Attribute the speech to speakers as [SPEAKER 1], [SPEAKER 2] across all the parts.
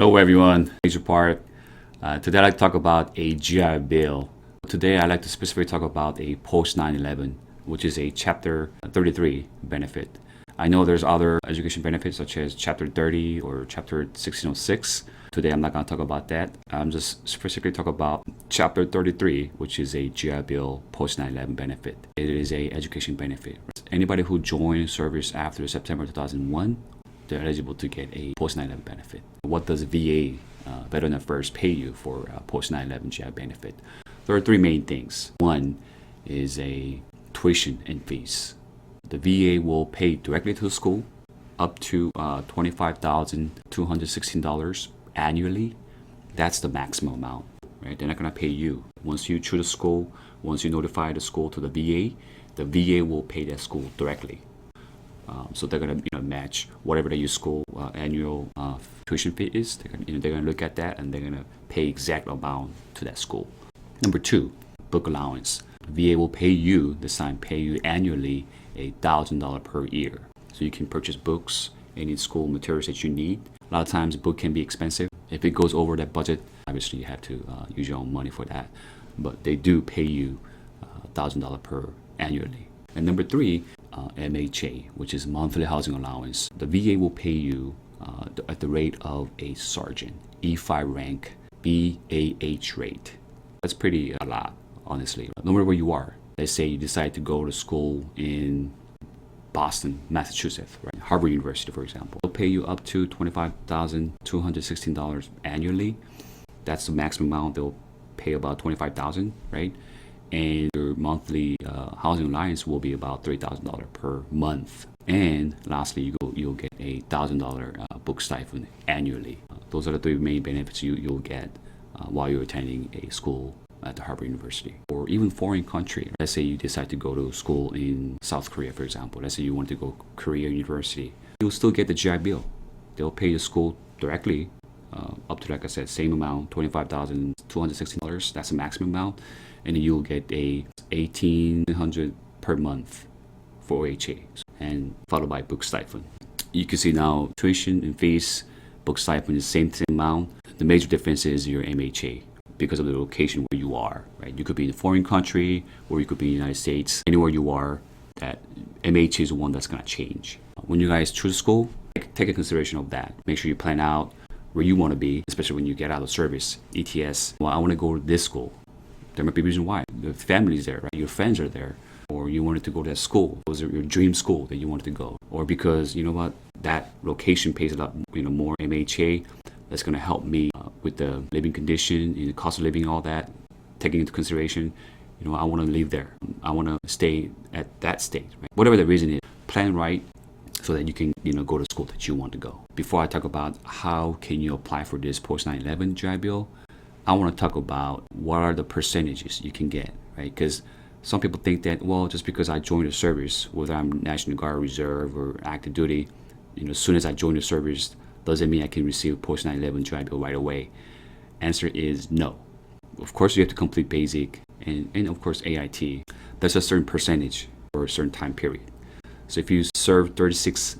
[SPEAKER 1] Hello everyone, Major Park. Today I'd like to talk about a GI Bill. Today I'd like to specifically talk about a post 9/11, which is a Chapter 33 benefit. I know there's other education benefits such as Chapter 30 or Chapter 1606. Today I'm not going to talk about that. I'm just specifically talk about Chapter 33, which is a GI Bill post 9/11 benefit. It is a education benefit. Anybody who joined service after September 2001, they're eligible to get a post 9/11 benefit. What does VA, Veteran Affairs, pay you for post 9/11 GI benefit? There are three main things. One is a tuition and fees. The VA will pay directly to the school up to $25,216 annually. That's the maximum amount, right? They're not going to pay you. Once you choose a school, once you notify the school to the VA will pay that school directly. So they're going to match whatever the school annual tuition fee is. They're going to look at that and they're going to pay exact amount to that school. Number two, book allowance. VA will pay you annually $1,000 per year. So you can purchase books, any school materials that you need. A lot of times a book can be expensive. If it goes over that budget, obviously you have to use your own money for that. But they do pay you $1,000 per annually. And number three, MHA, which is monthly housing allowance. The VA will pay you at the rate of a sergeant, E5 rank, BAH rate. That's pretty a lot, honestly. No matter where you are. Let's say you decide to go to school in Boston, Massachusetts, right? Harvard University, for example. They'll pay you up to $25,216 annually. That's the maximum amount. They'll pay about $25,000, right? And your monthly housing allowance will be about $3,000 per month. And lastly, you'll get a $1,000 book stipend annually. Those are the three main benefits you'll get while you're attending a school at the Harvard University. Or even foreign country. Let's say you decide to go to school in South Korea, for example. Let's say you want to go Korea University. You'll still get the GI Bill. They'll pay the school directly up to, like I said, same amount, $25,216. That's the maximum amount. And you'll get a $1,800 per month for OHA, and followed by book stipend. You can see now tuition and fees, book stipend is the same amount. The major difference is your MHA because of the location where you are, right? You could be in a foreign country or you could be in the United States. Anywhere you are, that MHA is the one that's going to change. When you guys choose school, take a consideration of that. Make sure you plan out where you want to be, especially when you get out of service, ETS. Well, I want to go to this school. There might be a reason why. The family's there, right? Your friends are there. Or you wanted to go to that school. Those are your dream school that you wanted to go. Or because, you know what, that location pays a lot more MHA. That's going to help me with the living condition, the cost of living, all that. Taking into consideration, I want to live there. I want to stay at that state, right? Whatever the reason is, plan right so that you can, go to school that you want to go. Before I talk about how can you apply for this post 9/11 GI Bill, I want to talk about what are the percentages you can get, right? Because some people think that, well, just because I joined the service, whether I'm National Guard, Reserve, or active duty, as soon as I join the service, doesn't mean I can receive post 9/11 GI Bill right away. Answer is no. Of course, you have to complete basic and of course AIT. There's a certain percentage for a certain time period. So if you serve 36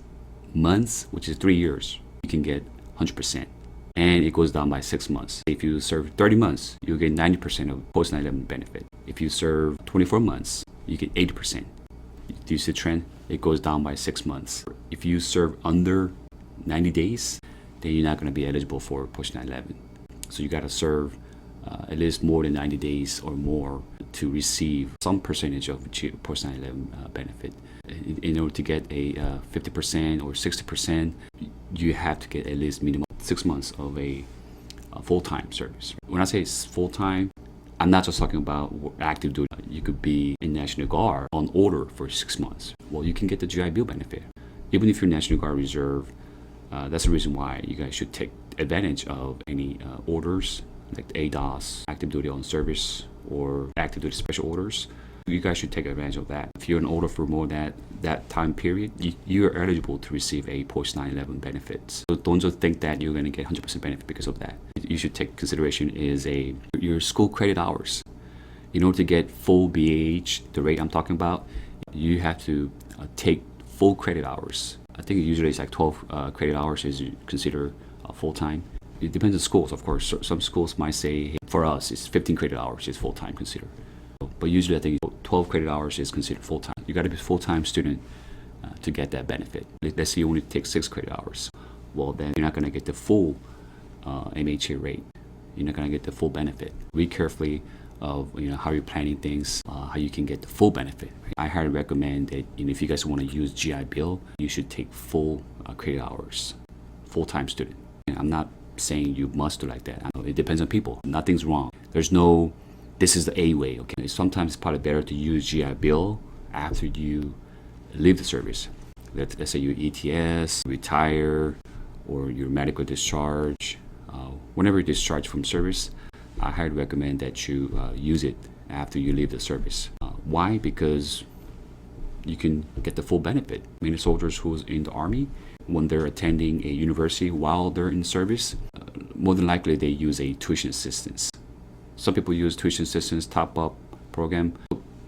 [SPEAKER 1] months, which is 3 years, you can get 100%. And it goes down by 6 months. If you serve 30 months, you'll get 90% of post 9/11 benefit. If you serve 24 months, you get 80%. Do you see the trend? It goes down by 6 months. If you serve under 90 days, then you're not going to be eligible for post 9/11. So you got to serve at least more than 90 days or more to receive some percentage of post 9/11 benefit. In order to get a 50% or 60%, you have to get at least minimum 6 months of a full-time service. When I say full-time, I'm not just talking about active duty. You could be in National Guard on order for 6 months. Well, you can get the GI Bill benefit. Even if you're National Guard Reserve, that's the reason why you guys should take advantage of any orders like the ADOS, active duty on service, or active duty special orders. You guys should take advantage of that. If you're in order for more than that time period, you're eligible to receive a post 9/11 benefits. So don't just think that you're going to get 100% benefit because of that. You should take consideration is your school credit hours. In order to get full BAH, the rate I'm talking about, you have to take full credit hours. I think usually it's like 12 credit hours is considered full time. It depends on schools, of course. Some schools might say, hey, for us, it's 15 credit hours is full-time considered. But usually I think 12 credit hours is considered full-time. You got to be a full-time student to get that benefit. Let's say you only take 6 credit hours. Well, then you're not going to get the full MHA rate. You're not going to get the full benefit. Read carefully of how you're planning things, how you can get the full benefit. I highly recommend that if you guys want to use GI Bill, you should take full credit hours, full-time student. And I'm not saying you must do like that. I know it depends on people. Nothing's wrong. There's no, this is the A way. Okay. Sometimes it's probably better to use GI Bill after you leave the service. Let's say you ETS, retire, or your medical discharge. Whenever you discharge from service, I highly recommend that you use it after you leave the service. Why? Because you can get the full benefit. Many soldiers who's in the Army, when they're attending a university while they're in service, more than likely they use a tuition assistance. Some people use tuition assistance top-up program.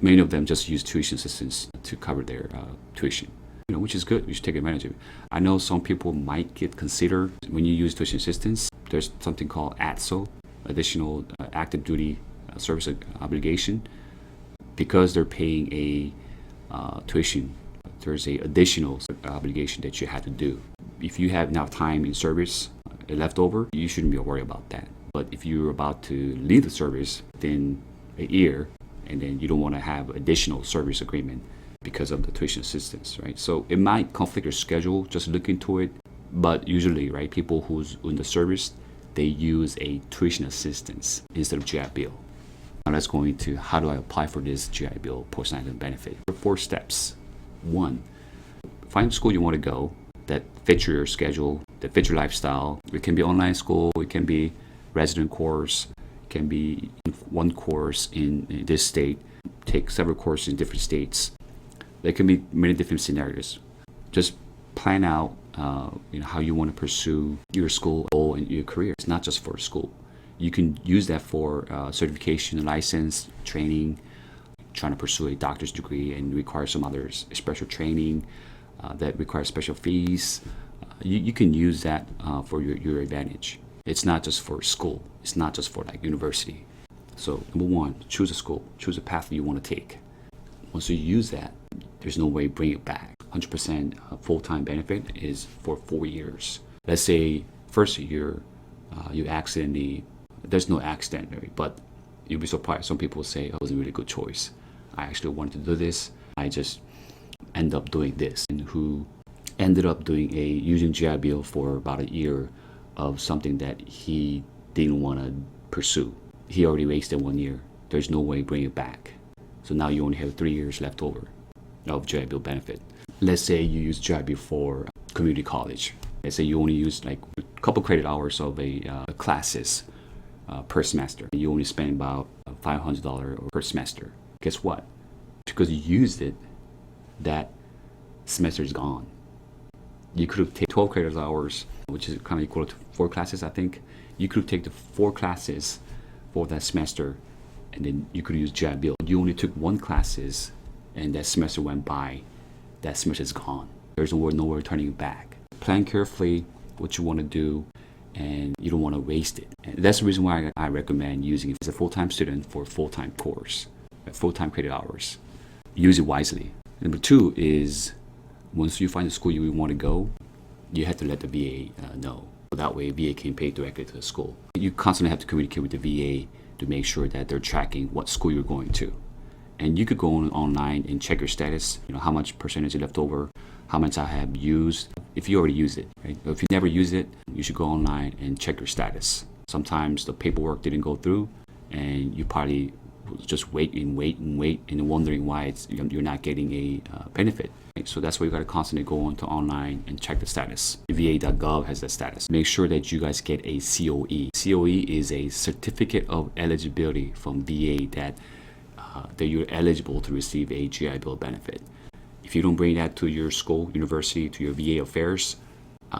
[SPEAKER 1] Many of them just use tuition assistance to cover their tuition, which is good. You should take advantage of it. I know some people might get considered when you use tuition assistance. There's something called ATSO, additional active duty service obligation. Because they're paying a tuition, there's a additional obligation that you have to do. If you have enough time in service left over, you shouldn't be worried about that. But if you're about to leave the service within a year, and then you don't want to have additional service agreement because of the tuition assistance, right? So it might conflict your schedule. Just look into it. But usually, right, people who's in the service, they use a tuition assistance instead of GI Bill. Now let's go into how do I apply for this GI Bill post-9/11 benefit. There are 4 steps. 1, find the school you want to go that fits your schedule, that fits your lifestyle. It can be online school, it can be resident course, it can be one course in this state, take several courses in different states. There can be many different scenarios. Just plan out how you want to pursue your school goal and your career. It's not just for school. You can use that for certification, license, training, trying to pursue a doctor's degree and require some other special training that requires special fees. You can use that for your advantage. It's not just for school. It's not just for like university. So number 1, choose a school, choose a path that you want to take. Once you use that, there's no way to bring it back. 100% full-time benefit is for 4 years. Let's say first year you accidentally, there's no accident, but you'll be surprised. Some people say, oh, it was a really good choice. I actually wanted to do this. I just end up doing this. And who ended up using GI Bill for about a year of something that he didn't want to pursue. He already wasted 1 year. There's no way to bring it back. So now you only have 3 years left over of GI Bill benefit. Let's say you use GI Bill for community college. Let's say you only use like a couple credit hours of classes per semester. You only spend about $500 per semester. Guess what? Because you used it, that semester is gone. You could have taken 12 credit hours, which is kind of equal to 4 classes, I think. You could have taken the 4 classes for that semester, and then you could use GI Bill. You only took 1 classes, and that semester went by. That semester is gone. There's nowhere turning it back. Plan carefully what you want to do, and you don't want to waste it. And that's the reason why I recommend using it as a full-time student for a full-time course, full-time credit hours. Use it wisely. Number 2 is once you find the school you want to go, you have to let the VA know. That way, VA can pay directly to the school. You constantly have to communicate with the VA to make sure that they're tracking what school you're going to. And you could go online and check your status, how much percentage is left over, how much I have used, if you already used it, right? If you never used it, you should go online and check your status. Sometimes the paperwork didn't go through, and you probably just wait and wondering why you're not getting a benefit. Right? So that's why you got to constantly go onto online and check the status. VA.gov has that status. Make sure that you guys get a COE. COE is a certificate of eligibility from VA that you're eligible to receive a GI Bill benefit. If you don't bring that to your school, university, to your VA affairs,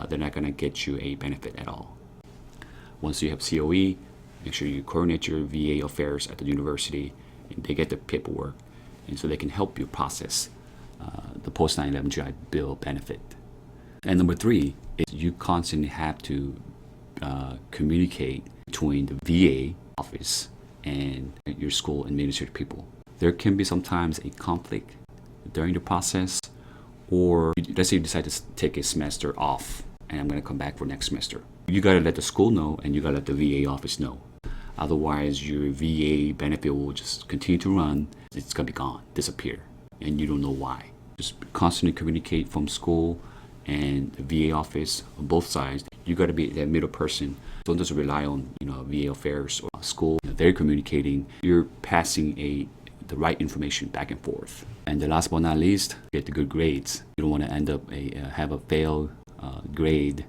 [SPEAKER 1] they're not going to get you a benefit at all. Once you have COE, make sure you coordinate your VA affairs at the university, and they get the paperwork, and so they can help you process the post-9/11 GI Bill benefit. And number 3 is you constantly have to communicate between the VA office and your school administrative people. There can be sometimes a conflict during the process, or let's say you decide to take a semester off and I'm going to come back for next semester. You got to let the school know and you got to let the VA office know. Otherwise, your VA benefit will just continue to run. It's going to be gone, disappear, and you don't know why. Just constantly communicate from school and the VA office on both sides. You got to be that middle person. Don't just rely on VA affairs or school. They're communicating. You're passing the right information back and forth. And the last but not least, get the good grades. You don't want to end up have a failed grade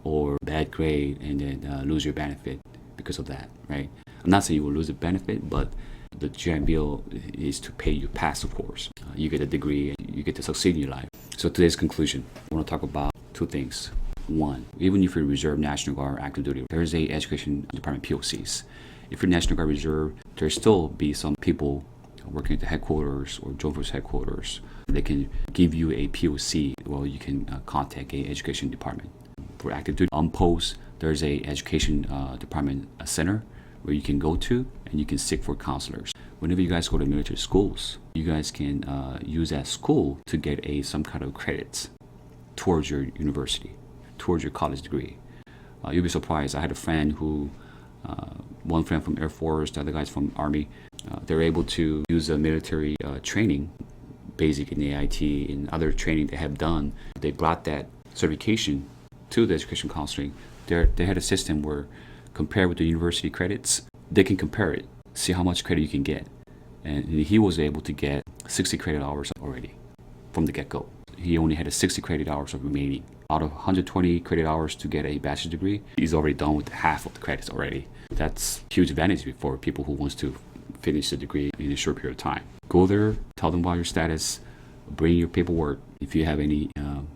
[SPEAKER 1] or bad grade and then lose your benefit because of that, right? I'm not saying you will lose the benefit, but the GI Bill is to pay you pass, of course. You get a degree and you get to succeed in your life. So today's conclusion, I want to talk about two things. One, even if you're Reserve, National Guard, active duty, there's a education department POCs. If you're National Guard Reserve, there still be some people working at the headquarters or Joint Force headquarters. They can give you a POC. Well, you can contact a education department. For active duty on post, there's a education department center where you can go to and you can seek for counselors. Whenever you guys go to military schools, you guys can use that school to get some kind of credits towards your university, towards your college degree. You'll be surprised. I had a friend who, one friend from Air Force, the other guys from Army, they're able to use a military training, basic in AIT and other training they have done. They brought that certification to the education counseling. They had a system where, compared with the university credits, they can compare it, see how much credit you can get. And he was able to get 60 credit hours already from the get-go. He only had 60 credit hours of remaining. Out of 120 credit hours to get a bachelor's degree, he's already done with half of the credits already. That's a huge advantage for people who wants to finish the degree in a short period of time. Go there, tell them about your status, bring your paperwork. If you have any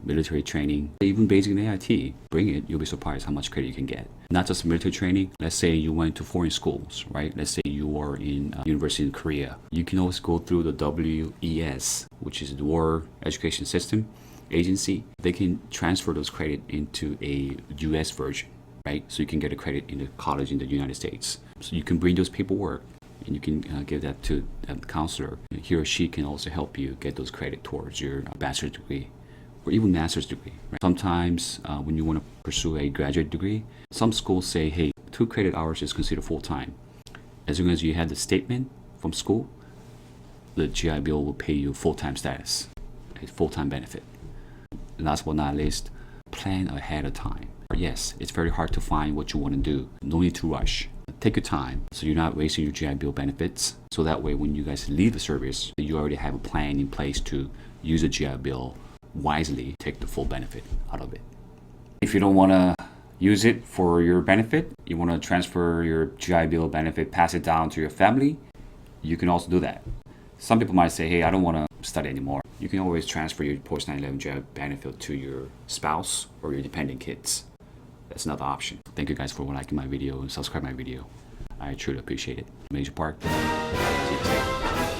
[SPEAKER 1] military training, even basic in AIT, bring it. You'll be surprised how much credit you can get. Not just military training. Let's say you went to foreign schools, right? Let's say you are in university in Korea. You can always go through the WES, which is the War Education System Agency. They can transfer those credit into a US version, right? So you can get a credit in the college in the United States. So you can bring those paperwork and you can give that to a counselor. He or she can also help you get those credit towards your bachelor's degree or even master's degree. Right? Sometimes when you want to pursue a graduate degree, some schools say, hey, 2 credit hours is considered full-time. As long as you have the statement from school, the GI Bill will pay you full-time status, a full-time benefit. Last but not least, plan ahead of time. Yes, it's very hard to find what you want to do. No need to rush. Take your time so you're not wasting your GI Bill benefits. So that way, when you guys leave the service, you already have a plan in place to use the GI Bill wisely, take the full benefit out of it. If you don't want to use it for your benefit, you want to transfer your GI Bill benefit, pass it down to your family, you can also do that. Some people might say, hey, I don't want to study anymore. You can always transfer your post 9/11 GI benefit to your spouse or your dependent kids. That's another option. Thank you guys for liking my video and subscribe my video. I truly appreciate it. Major Park. See you next time.